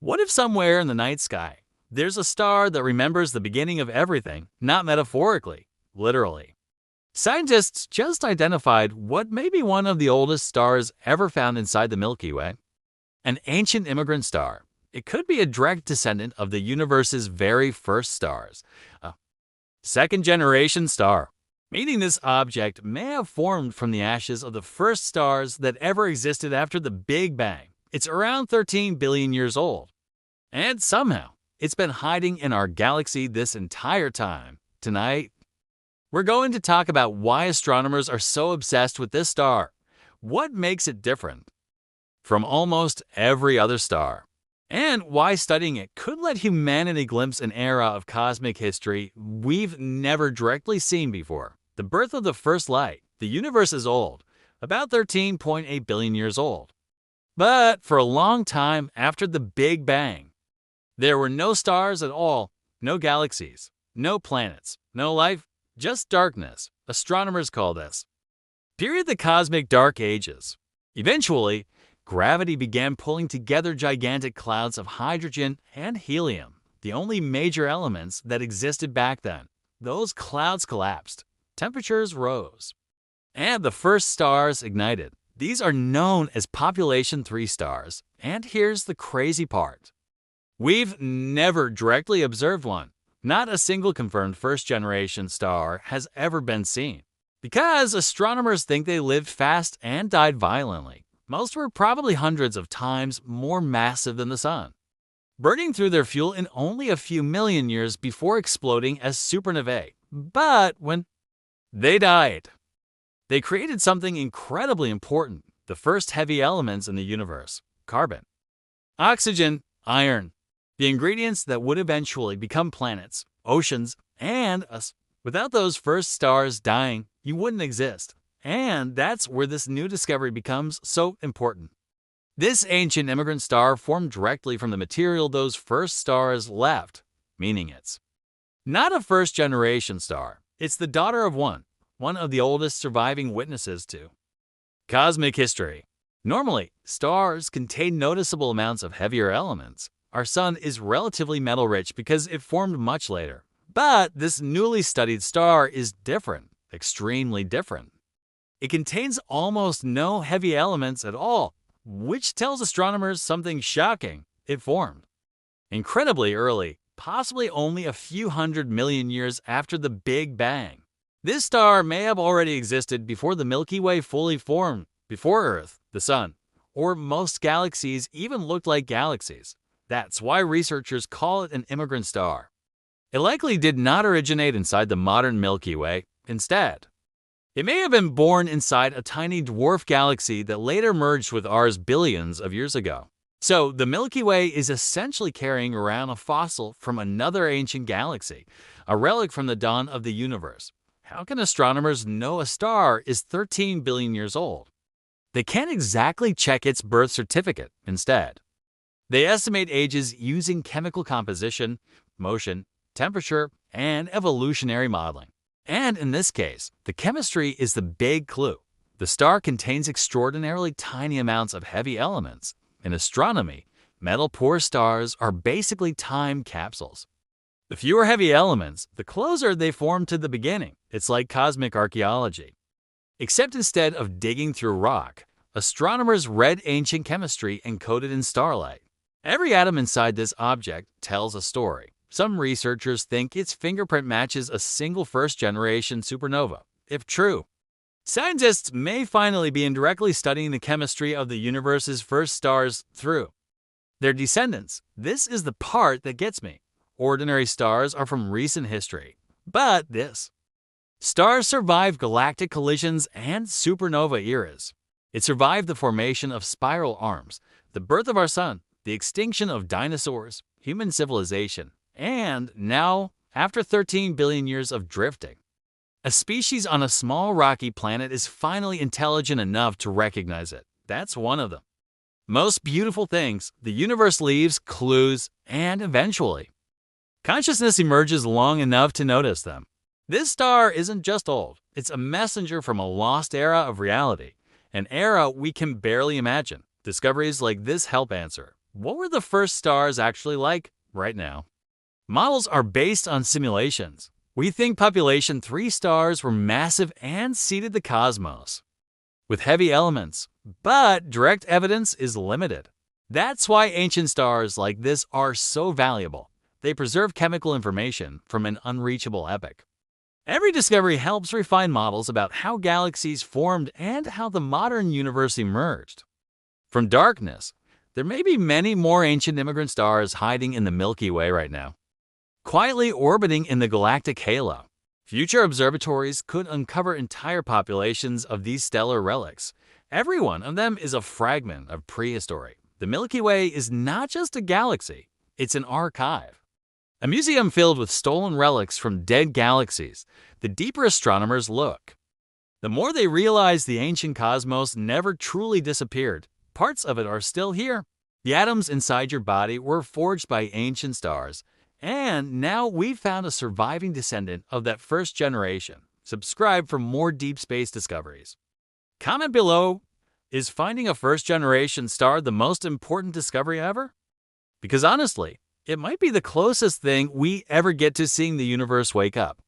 What if somewhere in the night sky, there's a star that remembers the beginning of everything, not metaphorically, literally? Scientists just identified what may be one of the oldest stars ever found inside the Milky Way. An ancient immigrant star. It could be a direct descendant of the universe's very first stars. A second-generation star, meaning this object may have formed from the ashes of the first stars that ever existed after the Big Bang. It's around 13 billion years old. And somehow, it's been hiding in our galaxy this entire time. Tonight, we're going to talk about why astronomers are so obsessed with this star, what makes it different from almost every other star, and why studying it could let humanity glimpse an era of cosmic history we've never directly seen before. The birth of the first light. The universe is old, about 13.8 billion years old. But for a long time after the Big Bang, there were no stars at all, no galaxies, no planets, no life, just darkness. Astronomers call this period the cosmic dark ages. Eventually, gravity began pulling together gigantic clouds of hydrogen and helium, the only major elements that existed back then. Those clouds collapsed, temperatures rose, and the first stars ignited. These are known as population 3 stars, and here's the crazy part. We've never directly observed one. Not a single confirmed first-generation star has ever been seen, because astronomers think they lived fast and died violently. Most were probably hundreds of times more massive than the Sun, burning through their fuel in only a few million years before exploding as supernovae. But when they died, they created something incredibly important, the first heavy elements in the universe: carbon, oxygen, iron, the ingredients that would eventually become planets, oceans, and us. Without those first stars dying, you wouldn't exist. And that's where this new discovery becomes so important. This ancient immigrant star formed directly from the material those first stars left, meaning it's not a first-generation star. It's the daughter of one of the oldest surviving witnesses to cosmic history. Normally, stars contain noticeable amounts of heavier elements. Our Sun is relatively metal-rich because it formed much later. But this newly studied star is different, extremely different. It contains almost no heavy elements at all, which tells astronomers something shocking. It formed incredibly early, possibly only a few 100 million years after the Big Bang. This star may have already existed before the Milky Way fully formed, before Earth, the Sun, or most galaxies even looked like galaxies. That's why researchers call it an immigrant star. It likely did not originate inside the modern Milky Way. Instead, it may have been born inside a tiny dwarf galaxy that later merged with ours billions of years ago. So the Milky Way is essentially carrying around a fossil from another ancient galaxy, a relic from the dawn of the universe. How can astronomers know a star is 13 billion years old? They can't exactly check its birth certificate. Instead, they estimate ages using chemical composition, motion, temperature, and evolutionary modeling. And in this case, the chemistry is the big clue. The star contains extraordinarily tiny amounts of heavy elements. In astronomy, metal-poor stars are basically time capsules. The fewer heavy elements, the closer they form to the beginning. It's like cosmic archaeology. Except instead of digging through rock, astronomers read ancient chemistry encoded in starlight. Every atom inside this object tells a story. Some researchers think its fingerprint matches a single first-generation supernova. If true, scientists may finally be indirectly studying the chemistry of the universe's first stars through their descendants. This is the part that gets me. Ordinary stars are from recent history, but this star survived galactic collisions and supernova eras. It survived the formation of spiral arms, the birth of our Sun, the extinction of dinosaurs, human civilization, and now, after 13 billion years of drifting, a species on a small rocky planet is finally intelligent enough to recognize it. That's one of them. Most beautiful things, the universe leaves clues, and eventually, consciousness emerges long enough to notice them. This star isn't just old, it's a messenger from a lost era of reality, an era we can barely imagine. Discoveries like this help answer, What were the first stars actually like right now? Models are based on simulations. We think population 3 stars were massive and seeded the cosmos with heavy elements, but direct evidence is limited. That's why ancient stars like this are so valuable. They preserve chemical information from an unreachable epoch. Every discovery helps refine models about how galaxies formed and how the modern universe emerged. From darkness, there may be many more ancient immigrant stars hiding in the Milky Way right now, quietly orbiting in the galactic halo. Future observatories could uncover entire populations of these stellar relics. Every one of them is a fragment of prehistory. The Milky Way is not just a galaxy, it's an archive. A museum filled with stolen relics from dead galaxies. The deeper astronomers look, the more they realize the ancient cosmos never truly disappeared. Parts of it are still here. The atoms inside your body were forged by ancient stars, and now we've found a surviving descendant of that first generation. Subscribe for more deep space discoveries. Comment below, is finding a first-generation star the most important discovery ever? Because honestly, it might be the closest thing we ever get to seeing the universe wake up.